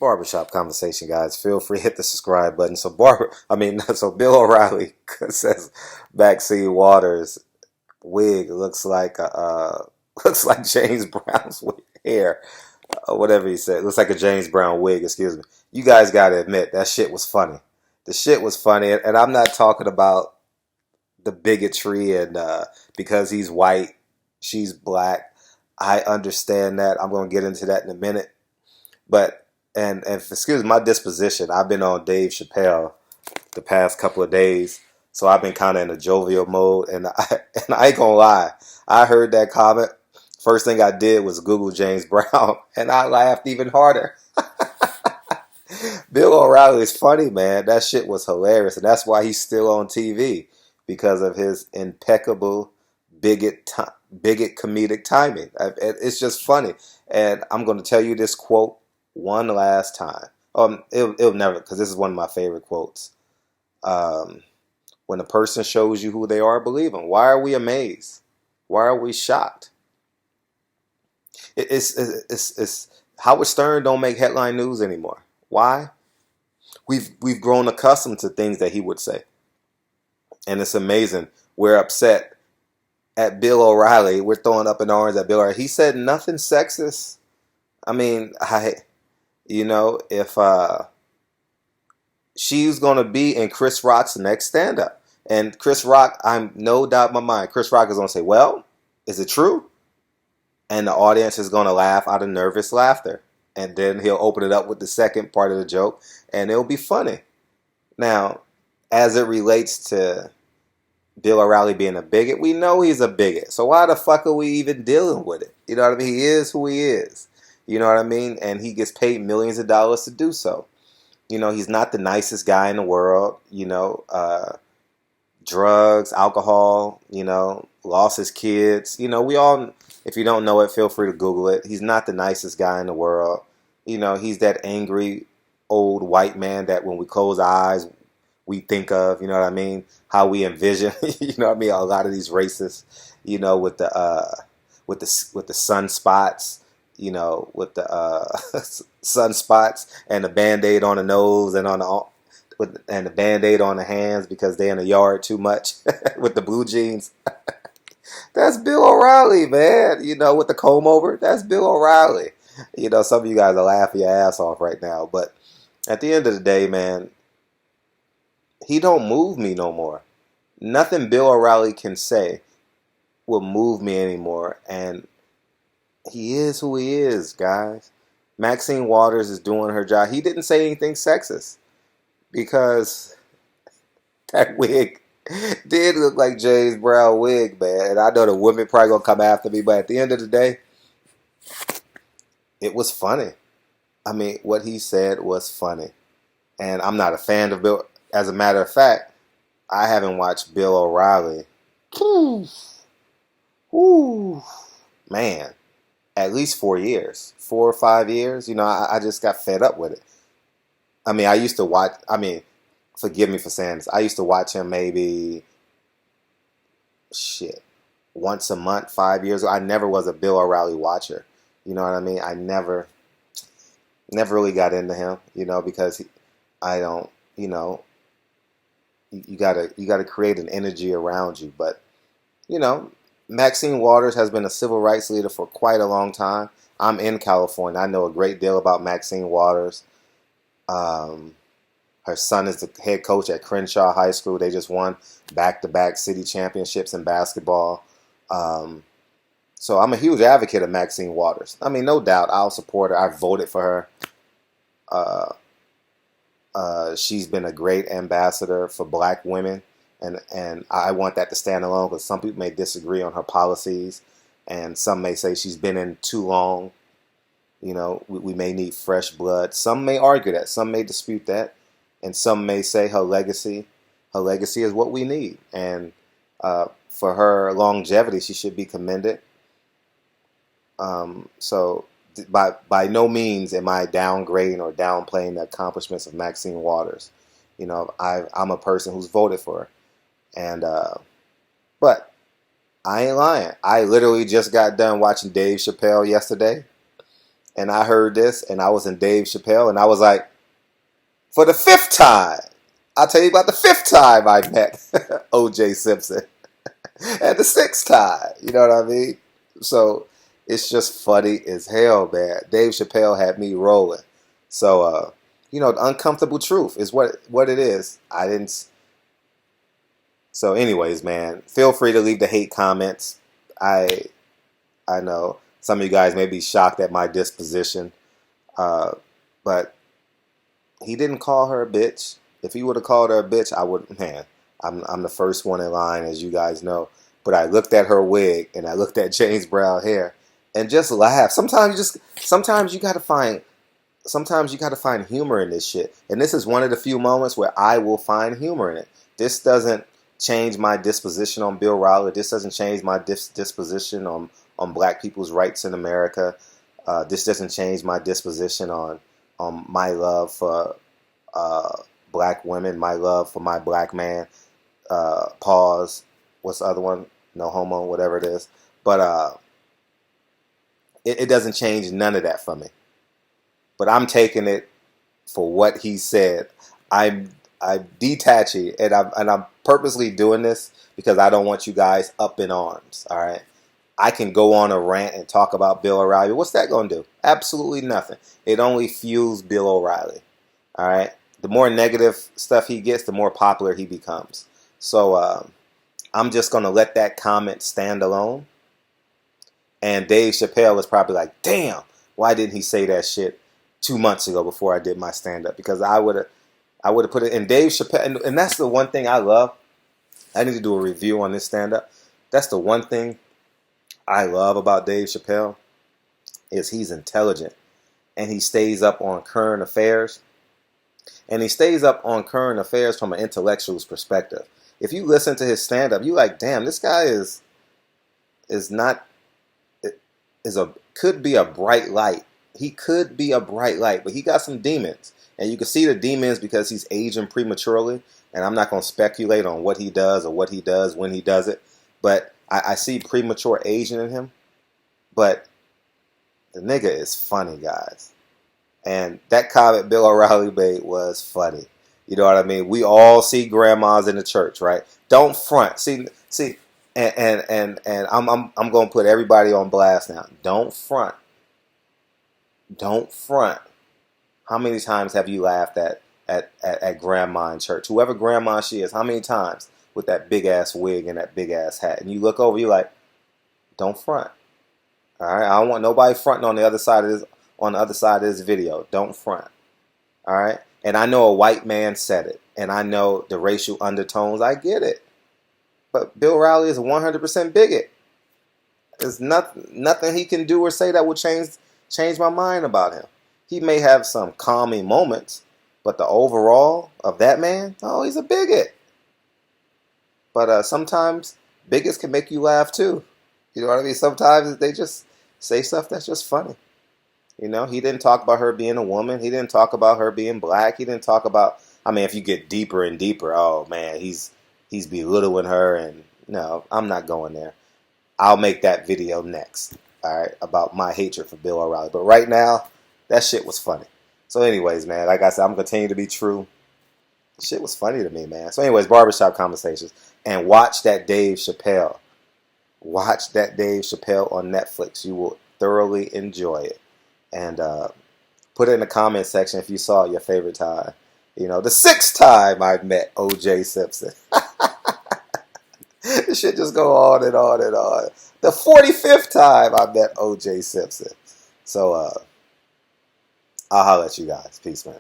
Barbershop conversation, guys. Feel free to hit the subscribe button. So Bill O'Reilly says Maxine Waters wig looks like looks like James Brown's hair, or whatever he said. Looks like a James Brown wig. Excuse me. You guys got to admit that shit was funny. The shit was funny, and I'm not talking about the bigotry and because he's white, she's black. I understand that. I'm going to get into that in a minute, but. And excuse my disposition. I've been on Dave Chappelle the past couple of days, so I've been kind of in a jovial mode. And I ain't gonna lie, I heard that comment. First thing I did was Google James Brown, and I laughed even harder. Bill O'Reilly is funny, man. That shit was hilarious, and that's why he's still on TV because of his impeccable bigot comedic timing. It's just funny, and I'm going to tell you this quote one last time. It'll never, because this is one of my favorite quotes. When a person shows you who they are, believe them. Why are we amazed? Why are we shocked? It's Howard Stern don't make headline news anymore. Why? We've grown accustomed to things that he would say, and it's amazing. We're upset at Bill O'Reilly. We're throwing up in arms at Bill O'Reilly. He said nothing sexist. I mean, if she's going to be in Chris Rock's next stand-up, and Chris Rock, I'm no doubt in my mind, Chris Rock is going to say, well, is it true? And the audience is going to laugh out of nervous laughter. And then he'll open it up with the second part of the joke, and it'll be funny. Now, as it relates to Bill O'Reilly being a bigot, we know he's a bigot. So why the fuck are we even dealing with it? You know what I mean? He is who he is. You know what I mean? And he gets paid millions of dollars to do so. You know, he's not the nicest guy in the world. Drugs, alcohol, lost his kids. We all, if you don't know it, feel free to Google it. He's not the nicest guy in the world. He's that angry old white man that when we close our eyes, we think of, you know what I mean? How we envision, you know what I mean? A lot of these racists, with the sunspots. With the sunspots and the Band-Aid on the nose and and the Band-Aid on the hands because they're in the yard too much with the blue jeans. That's Bill O'Reilly, man. With the comb over, that's Bill O'Reilly. Some of you guys are laughing your ass off right now, but at the end of the day, man, he don't move me no more. Nothing Bill O'Reilly can say will move me anymore, and he is who he is, guys. Maxine Waters is doing her job. He didn't say anything sexist because that wig did look like James Brown wig, man. And I know the women probably gonna come after me, but at the end of the day, it was funny. I mean, what he said was funny. And I'm not a fan of Bill. As a matter of fact, I haven't watched Bill O'Reilly. Ooh, man. At least 4 years, 4 or 5 years. I just got fed up with it. I mean, I used to watch, forgive me for saying this. I used to watch him maybe, once a month, 5 years ago. I never was a Bill O'Reilly watcher. You know what I mean? I never really got into him, because I don't, you gotta create an energy around you. But, Maxine Waters has been a civil rights leader for quite a long time. I'm in California. I know a great deal about Maxine Waters. Her son is the head coach at Crenshaw High School. They just won back-to-back city championships in basketball. So I'm a huge advocate of Maxine Waters. I mean, no doubt, I'll support her. I voted for her. She's been a great ambassador for black women. And I want that to stand alone because some people may disagree on her policies, and some may say she's been in too long. We may need fresh blood. Some may argue that. Some may dispute that. And some may say her legacy is what we need. And for her longevity, she should be commended. So by no means am I downgrading or downplaying the accomplishments of Maxine Waters. I'm a person who's voted for her. And but I ain't lying. I literally just got done watching Dave Chappelle yesterday, And I heard this, and I was in Dave Chappelle, and I was like, for the fifth time, I'll tell you about the fifth time I met O.J. Simpson, and the sixth time. You know what I mean? So it's just funny as hell, man. Dave Chappelle had me rolling. So, the uncomfortable truth is what it is. I didn't. So, anyways, man, feel free to leave the hate comments. I I know some of you guys may be shocked at my disposition, uh, but he didn't call her a bitch. If he would have called her a bitch, I would. Man, I'm the first one in line, as you guys know. But I looked at her wig and I looked at James Brown hair and just laughed. Sometimes you gotta find humor in this shit. And this is one of the few moments where I will find humor in it. This doesn't change my disposition on Bill Riley. This doesn't change my disposition on black people's rights in America. This doesn't change my disposition on my love for black women, my love for my black man. Pause. What's the other one? No homo, whatever it is. But it doesn't change none of that for me. But I'm taking it for what he said. I'm detaching, and I'm purposely doing this because I don't want you guys up in arms. All right, I can go on a rant and talk about Bill O'Reilly. What's that going to do? Absolutely nothing. It only fuels Bill O'Reilly. All right, the more negative stuff he gets, the more popular he becomes. So I'm just going to let that comment stand alone. And Dave Chappelle was probably like, "Damn, why didn't he say that shit 2 months ago before I did my stand-up?" Because I would have put it in Dave Chappelle. And that's the one thing I love. I need to do a review on this stand-up. That's the one thing I love about Dave Chappelle is he's intelligent. And he stays up on current affairs. And he stays up on current affairs from an intellectual's perspective. If you listen to his stand-up, you like, damn, this guy could be a bright light. He could be a bright light, but he got some demons. And you can see the demons because he's aging prematurely. And I'm not going to speculate on what he does or what he does when he does it. But I see premature aging in him. But the nigga is funny, guys. And that comment Bill O'Reilly made was funny. You know what I mean? We all see grandmas in the church, right? Don't front. See, and I'm going to put everybody on blast now. Don't front. Don't front. How many times have you laughed at grandma in church? Whoever grandma she is, how many times with that big ass wig and that big ass hat? And you look over, you like, don't front. All right, I don't want nobody fronting on the other side of this video. Don't front. All right, and I know a white man said it, and I know the racial undertones. I get it, but Bill Riley is a 100% bigot. There's nothing he can do or say that will change my mind about him. He may have some calming moments, but the overall of that man, oh, he's a bigot. But sometimes bigots can make you laugh too. You know what I mean? Sometimes they just say stuff that's just funny. You know, he didn't talk about her being a woman. He didn't talk about her being black. He didn't talk about, I mean, if you get deeper and deeper, oh man, he's belittling her. And no, I'm not going there. I'll make that video next, all right, about my hatred for Bill O'Reilly. But right now, that shit was funny. So anyways, man, like I said, I'm continuing to be true. Shit was funny to me, man. So anyways, barbershop conversations. And watch that Dave Chappelle. Watch that Dave Chappelle on Netflix. You will thoroughly enjoy it. And put it in the comment section if you saw it your favorite time. You know, the sixth time I met O.J. Simpson. This shit just go on and on and on. The 45th time I met O.J. Simpson. So, I'll holler at you guys. Peace, man.